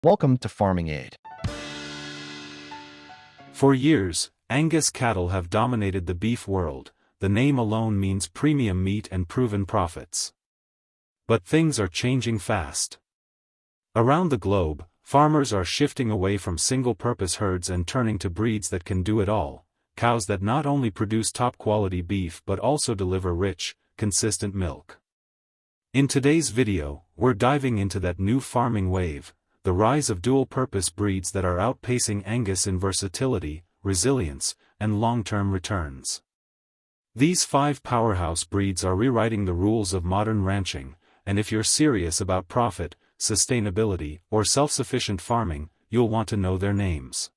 Welcome to Farming Aid. For years, Angus cattle have dominated the beef world. The name alone means premium meat and proven profits. But things are changing fast. Around the globe, farmers are shifting away from single-purpose herds and turning to breeds that can do it all, cows that not only produce top-quality beef but also deliver rich, consistent milk. In today's video, we're diving into that new farming wave, the rise of dual-purpose breeds that are outpacing Angus in versatility, resilience, and long-term returns. These 5 powerhouse breeds are rewriting the rules of modern ranching, and if you're serious about profit, sustainability, or self-sufficient farming, you'll want to know their names.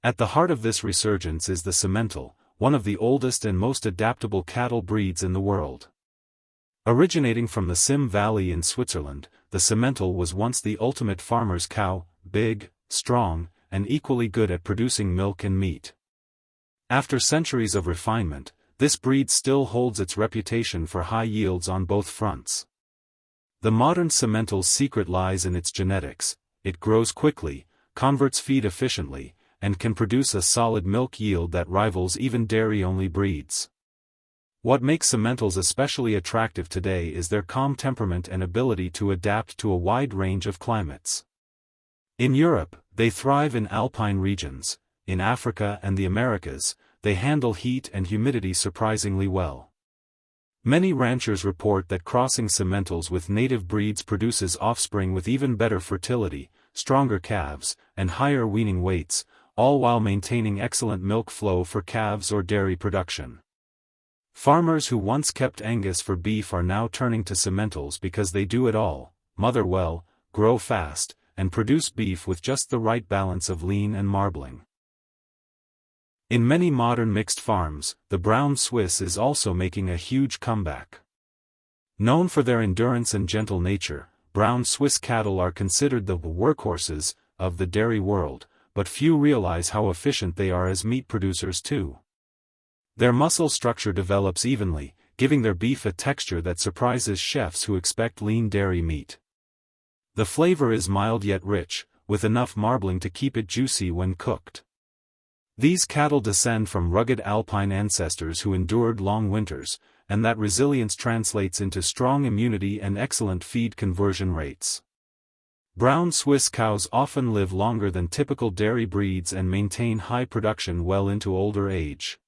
At the heart of this resurgence is the Simmental, one of the oldest and most adaptable cattle breeds in the world. Originating from the Sim Valley in Switzerland, the Simmental was once the ultimate farmer's cow, big, strong, and equally good at producing milk and meat. After centuries of refinement, this breed still holds its reputation for high yields on both fronts. The modern Simmental's secret lies in its genetics. It grows quickly, converts feed efficiently, and can produce a solid milk yield that rivals even dairy-only breeds. What makes Simmentals especially attractive today is their calm temperament and ability to adapt to a wide range of climates. In Europe, they thrive in alpine regions. In Africa and the Americas, they handle heat and humidity surprisingly well. Many ranchers report that crossing Simmentals with native breeds produces offspring with even better fertility, stronger calves, and higher weaning weights, all while maintaining excellent milk flow for calves or dairy production. Farmers who once kept Angus for beef are now turning to Simmentals because they do it all: mother well, grow fast, and produce beef with just the right balance of lean and marbling. In many modern mixed farms, the brown Swiss is also making a huge comeback. Known for their endurance and gentle nature, brown Swiss cattle are considered the workhorses of the dairy world, but few realize how efficient they are as meat producers too. Their muscle structure develops evenly, giving their beef a texture that surprises chefs who expect lean dairy meat. The flavor is mild yet rich, with enough marbling to keep it juicy when cooked. These cattle descend from rugged alpine ancestors who endured long winters, and that resilience translates into strong immunity and excellent feed conversion rates. Brown Swiss cows often live longer than typical dairy breeds and maintain high production well into older age.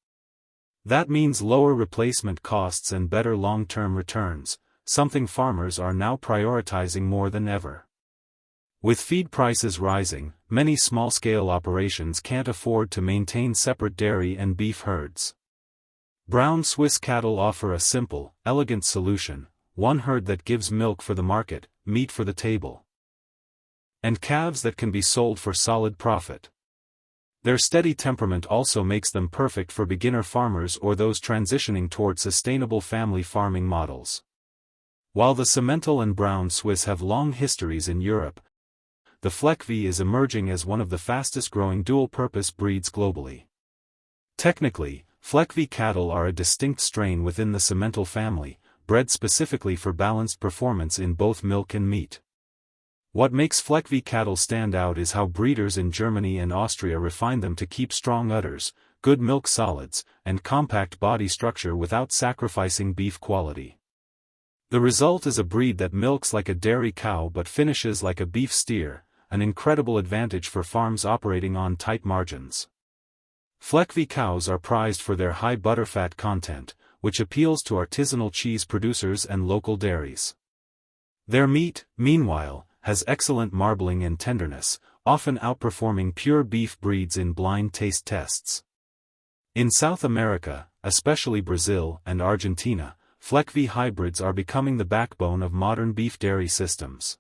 That means lower replacement costs and better long-term returns, something farmers are now prioritizing more than ever. With feed prices rising, many small-scale operations can't afford to maintain separate dairy and beef herds. Brown Swiss cattle offer a simple, elegant solution: one herd that gives milk for the market, meat for the table, and calves that can be sold for solid profit. Their steady temperament also makes them perfect for beginner farmers or those transitioning toward sustainable family farming models. While the Simmental and brown Swiss have long histories in Europe, the Fleckvieh is emerging as one of the fastest-growing dual-purpose breeds globally. Technically, Fleckvieh cattle are a distinct strain within the Simmental family, bred specifically for balanced performance in both milk and meat. What makes Fleckvieh cattle stand out is how breeders in Germany and Austria refine them to keep strong udders, good milk solids, and compact body structure without sacrificing beef quality. The result is a breed that milks like a dairy cow but finishes like a beef steer, an incredible advantage for farms operating on tight margins. Fleckvieh cows are prized for their high butterfat content, which appeals to artisanal cheese producers and local dairies. Their meat, meanwhile, has excellent marbling and tenderness, often outperforming pure beef breeds in blind taste tests. In South America, especially Brazil and Argentina, Fleckvieh hybrids are becoming the backbone of modern beef dairy systems.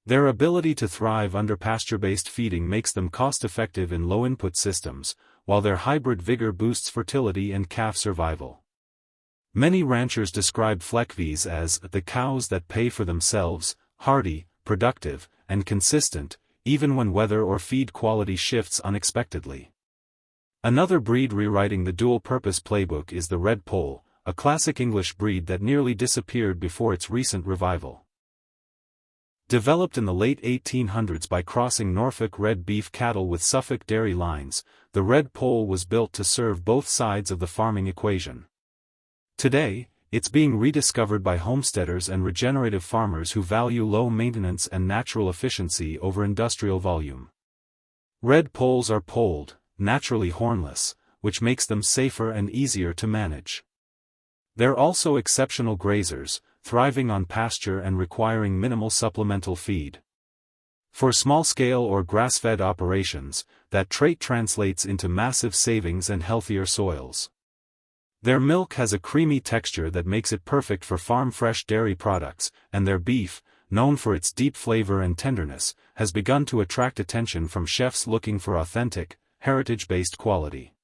Their ability to thrive under pasture-based feeding makes them cost-effective in low-input systems, while their hybrid vigor boosts fertility and calf survival. Many ranchers describe Fleckviehs as the cows that pay for themselves: hardy, productive, and consistent, even when weather or feed quality shifts unexpectedly. Another breed rewriting the dual-purpose playbook is the Red Poll, a classic English breed that nearly disappeared before its recent revival. Developed in the late 1800s by crossing Norfolk red beef cattle with Suffolk dairy lines, the red pole was built to serve both sides of the farming equation. Today, it's being rediscovered by homesteaders and regenerative farmers who value low maintenance and natural efficiency over industrial volume. Red poles are polled, naturally hornless, which makes them safer and easier to manage. They're also exceptional grazers, thriving on pasture and requiring minimal supplemental feed. For small-scale or grass-fed operations, that trait translates into massive savings and healthier soils. Their milk has a creamy texture that makes it perfect for farm-fresh dairy products, and their beef, known for its deep flavor and tenderness, has begun to attract attention from chefs looking for authentic, heritage-based quality.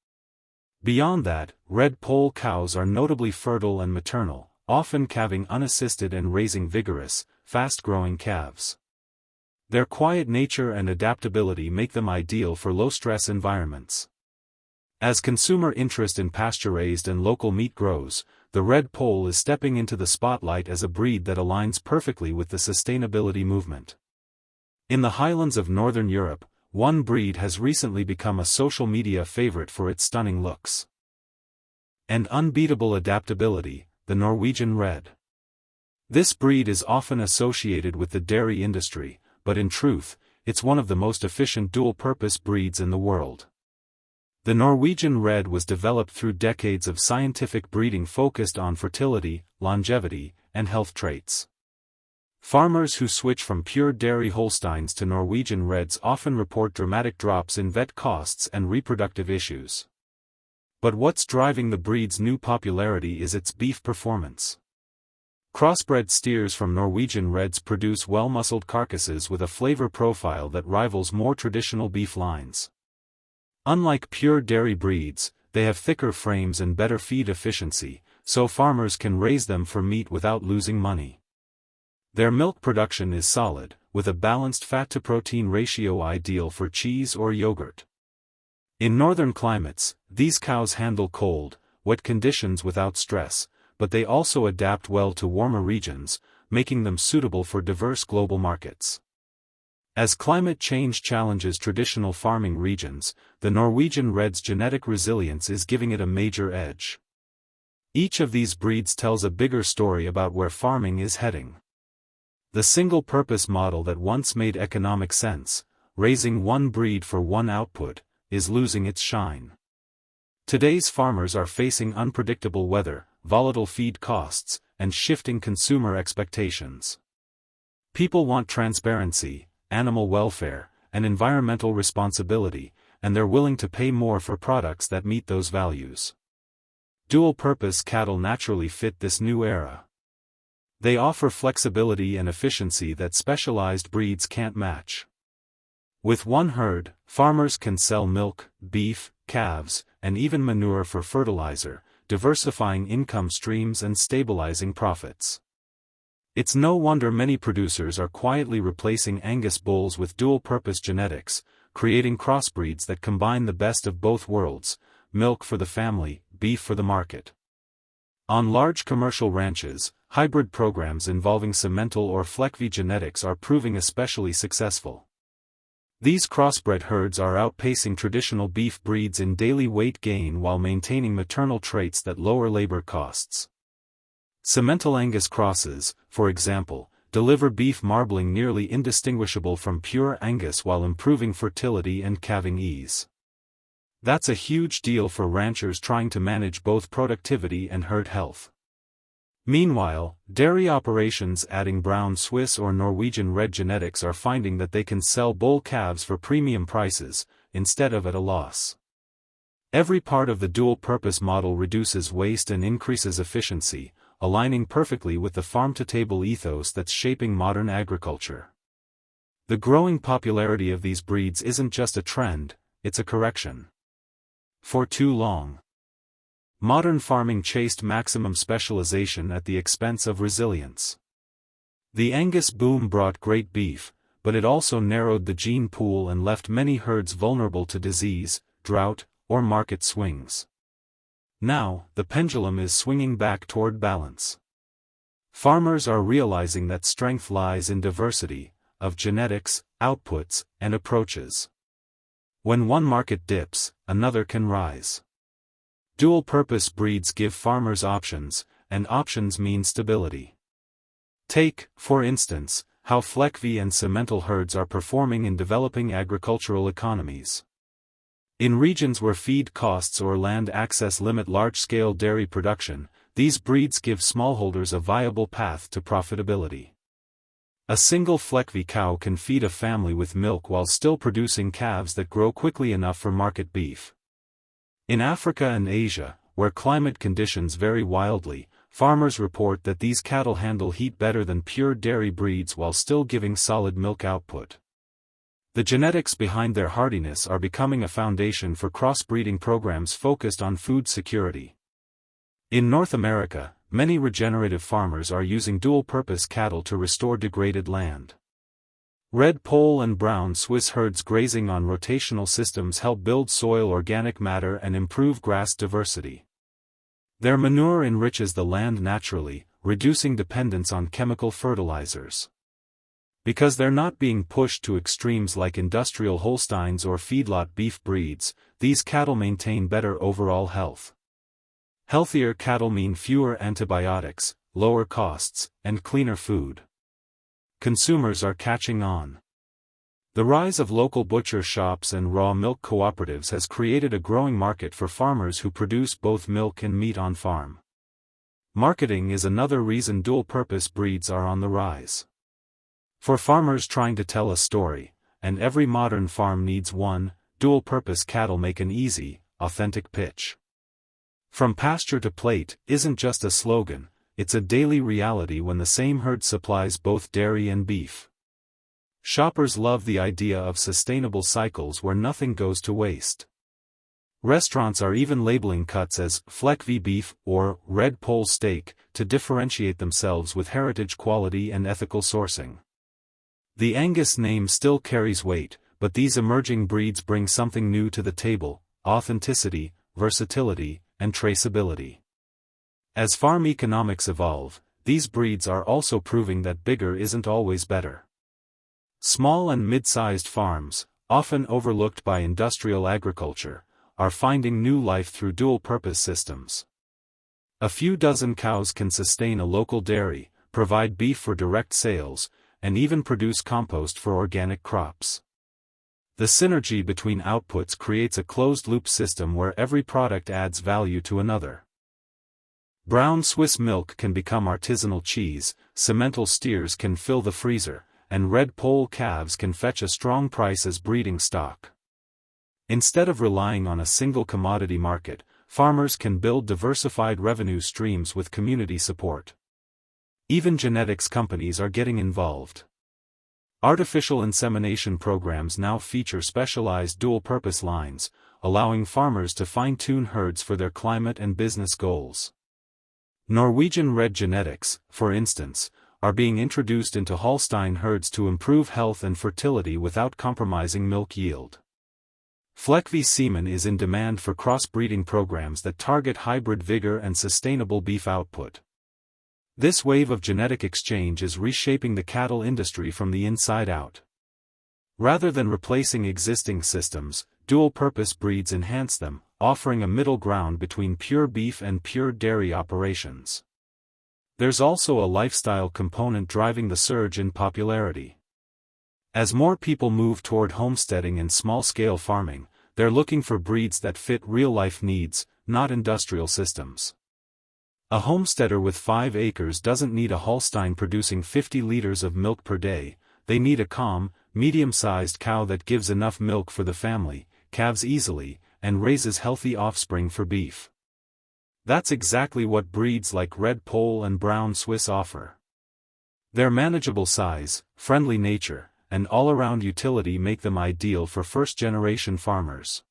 Beyond that, red pole cows are notably fertile and maternal, often calving unassisted and raising vigorous, fast-growing calves. Their quiet nature and adaptability make them ideal for low-stress environments. As consumer interest in pasture-raised and local meat grows, the red pole is stepping into the spotlight as a breed that aligns perfectly with the sustainability movement. In the highlands of northern Europe, one breed has recently become a social media favorite for its stunning looks and unbeatable adaptability, the Norwegian red. This breed is often associated with the dairy industry, but in truth, it's one of the most efficient dual-purpose breeds in the world. The Norwegian red was developed through decades of scientific breeding focused on fertility, longevity, and health traits. Farmers who switch from pure dairy Holsteins to Norwegian reds often report dramatic drops in vet costs and reproductive issues. But what's driving the breed's new popularity is its beef performance. Crossbred steers from Norwegian reds produce well-muscled carcasses with a flavor profile that rivals more traditional beef lines. Unlike pure dairy breeds, they have thicker frames and better feed efficiency, so farmers can raise them for meat without losing money. Their milk production is solid, with a balanced fat-to-protein ratio ideal for cheese or yogurt. In northern climates, these cows handle cold, wet conditions without stress, but they also adapt well to warmer regions, making them suitable for diverse global markets. As climate change challenges traditional farming regions, the Norwegian red's genetic resilience is giving it a major edge. Each of these breeds tells a bigger story about where farming is heading. The single-purpose model that once made economic sense, raising one breed for one output, is losing its shine. Today's farmers are facing unpredictable weather, volatile feed costs, and shifting consumer expectations. People want transparency, animal welfare, and environmental responsibility, and they're willing to pay more for products that meet those values. Dual-purpose cattle naturally fit this new era. They offer flexibility and efficiency that specialized breeds can't match. With one herd, farmers can sell milk, beef, calves, and even manure for fertilizer, diversifying income streams and stabilizing profits. It's no wonder many producers are quietly replacing Angus bulls with dual-purpose genetics, creating crossbreeds that combine the best of both worlds, milk for the family, beef for the market. On large commercial ranches, hybrid programs involving Simmental or Fleckvieh genetics are proving especially successful. These crossbred herds are outpacing traditional beef breeds in daily weight gain while maintaining maternal traits that lower labor costs. Simmental Angus crosses, for example, deliver beef marbling nearly indistinguishable from pure Angus while improving fertility and calving ease. That's a huge deal for ranchers trying to manage both productivity and herd health. Meanwhile, dairy operations adding brown Swiss or Norwegian red genetics are finding that they can sell bull calves for premium prices, instead of at a loss. Every part of the dual-purpose model reduces waste and increases efficiency, aligning perfectly with the farm-to-table ethos that's shaping modern agriculture. The growing popularity of these breeds isn't just a trend, it's a correction. For too long, modern farming chased maximum specialization at the expense of resilience. The Angus boom brought great beef, but it also narrowed the gene pool and left many herds vulnerable to disease, drought, or market swings. Now, the pendulum is swinging back toward balance. Farmers are realizing that strength lies in diversity, of genetics, outputs, and approaches. When one market dips, another can rise. Dual-purpose breeds give farmers options, and options mean stability. Take, for instance, how Fleckvieh and Simmental herds are performing in developing agricultural economies. In regions where feed costs or land access limit large-scale dairy production, these breeds give smallholders a viable path to profitability. A single Fleckvieh cow can feed a family with milk while still producing calves that grow quickly enough for market beef. In Africa and Asia, where climate conditions vary wildly, farmers report that these cattle handle heat better than pure dairy breeds while still giving solid milk output. The genetics behind their hardiness are becoming a foundation for crossbreeding programs focused on food security. In North America, many regenerative farmers are using dual-purpose cattle to restore degraded land. Red Pole and brown Swiss herds grazing on rotational systems help build soil organic matter and improve grass diversity. Their manure enriches the land naturally, reducing dependence on chemical fertilizers. Because they're not being pushed to extremes like industrial Holsteins or feedlot beef breeds, these cattle maintain better overall health. Healthier cattle mean fewer antibiotics, lower costs, and cleaner food. Consumers are catching on. The rise of local butcher shops and raw milk cooperatives has created a growing market for farmers who produce both milk and meat on farm. Marketing is another reason dual-purpose breeds are on the rise. For farmers trying to tell a story, and every modern farm needs one, dual-purpose cattle make an easy, authentic pitch. From pasture to plate isn't just a slogan, it's a daily reality when the same herd supplies both dairy and beef. Shoppers love the idea of sustainable cycles where nothing goes to waste. Restaurants are even labeling cuts as Fleckvieh beef or Red Pole steak to differentiate themselves with heritage quality and ethical sourcing. The Angus name still carries weight, but these emerging breeds bring something new to the table: authenticity, versatility, and traceability. As farm economics evolve, these breeds are also proving that bigger isn't always better. Small and mid-sized farms, often overlooked by industrial agriculture, are finding new life through dual-purpose systems. A few dozen cows can sustain a local dairy, provide beef for direct sales, and even produce compost for organic crops. The synergy between outputs creates a closed-loop system where every product adds value to another. Brown Swiss milk can become artisanal cheese, Simmental steers can fill the freezer, and Red Pole calves can fetch a strong price as breeding stock. Instead of relying on a single commodity market, farmers can build diversified revenue streams with community support. Even genetics companies are getting involved. Artificial insemination programs now feature specialized dual-purpose lines, allowing farmers to fine-tune herds for their climate and business goals. Norwegian red genetics, for instance, are being introduced into Holstein herds to improve health and fertility without compromising milk yield. Fleckvieh semen is in demand for crossbreeding programs that target hybrid vigor and sustainable beef output. This wave of genetic exchange is reshaping the cattle industry from the inside out. Rather than replacing existing systems, dual-purpose breeds enhance them, offering a middle ground between pure beef and pure dairy operations. There's also a lifestyle component driving the surge in popularity. As more people move toward homesteading and small-scale farming, they're looking for breeds that fit real-life needs, not industrial systems. A homesteader with 5 acres doesn't need a Holstein producing 50 liters of milk per day. They need a calm, medium-sized cow that gives enough milk for the family, calves easily, and raises healthy offspring for beef. That's exactly what breeds like Red Pole and Brown Swiss offer. Their manageable size, friendly nature, and all-around utility make them ideal for first-generation farmers.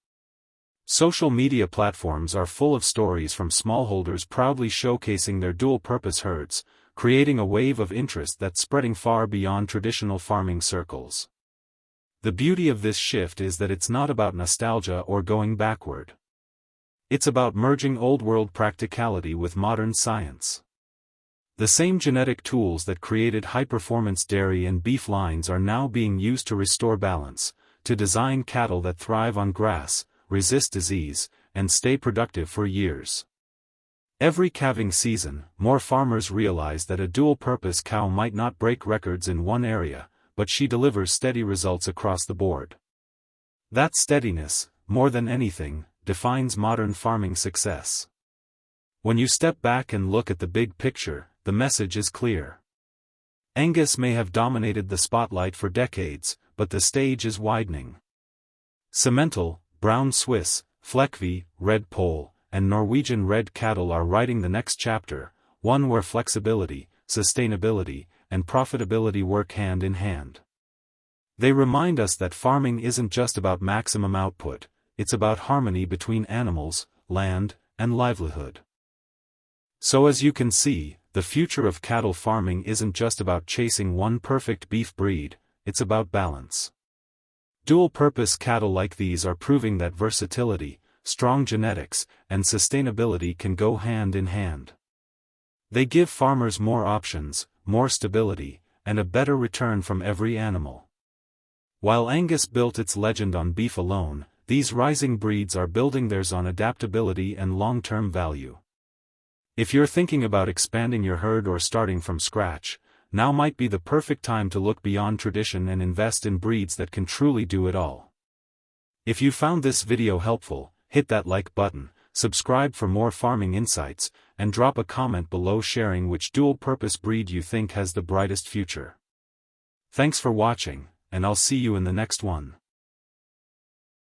Social media platforms are full of stories from smallholders proudly showcasing their dual-purpose herds, creating a wave of interest that's spreading far beyond traditional farming circles. The beauty of this shift is that it's not about nostalgia or going backward. It's about merging old-world practicality with modern science. The same genetic tools that created high-performance dairy and beef lines are now being used to restore balance, to design cattle that thrive on grass, resist disease, and stay productive for years. Every calving season, more farmers realize that a dual-purpose cow might not break records in one area, but she delivers steady results across the board. That steadiness, more than anything, defines modern farming success. When you step back and look at the big picture, the message is clear. Angus may have dominated the spotlight for decades, but the stage is widening. Simmental, brown Swiss, Fleckvieh, red Pole, and Norwegian red cattle are writing the next chapter, one where flexibility, sustainability, and profitability work hand in hand. They remind us that farming isn't just about maximum output, it's about harmony between animals, land, and livelihood. So as you can see, the future of cattle farming isn't just about chasing one perfect beef breed, it's about balance. Dual-purpose cattle like these are proving that versatility, strong genetics, and sustainability can go hand in hand. They give farmers more options, more stability, and a better return from every animal. While Angus built its legend on beef alone, these rising breeds are building theirs on adaptability and long-term value. If you're thinking about expanding your herd or starting from scratch, now might be the perfect time to look beyond tradition and invest in breeds that can truly do it all. If you found this video helpful, hit that like button, subscribe for more farming insights, and drop a comment below sharing which dual-purpose breed you think has the brightest future. Thanks for watching, and I'll see you in the next one.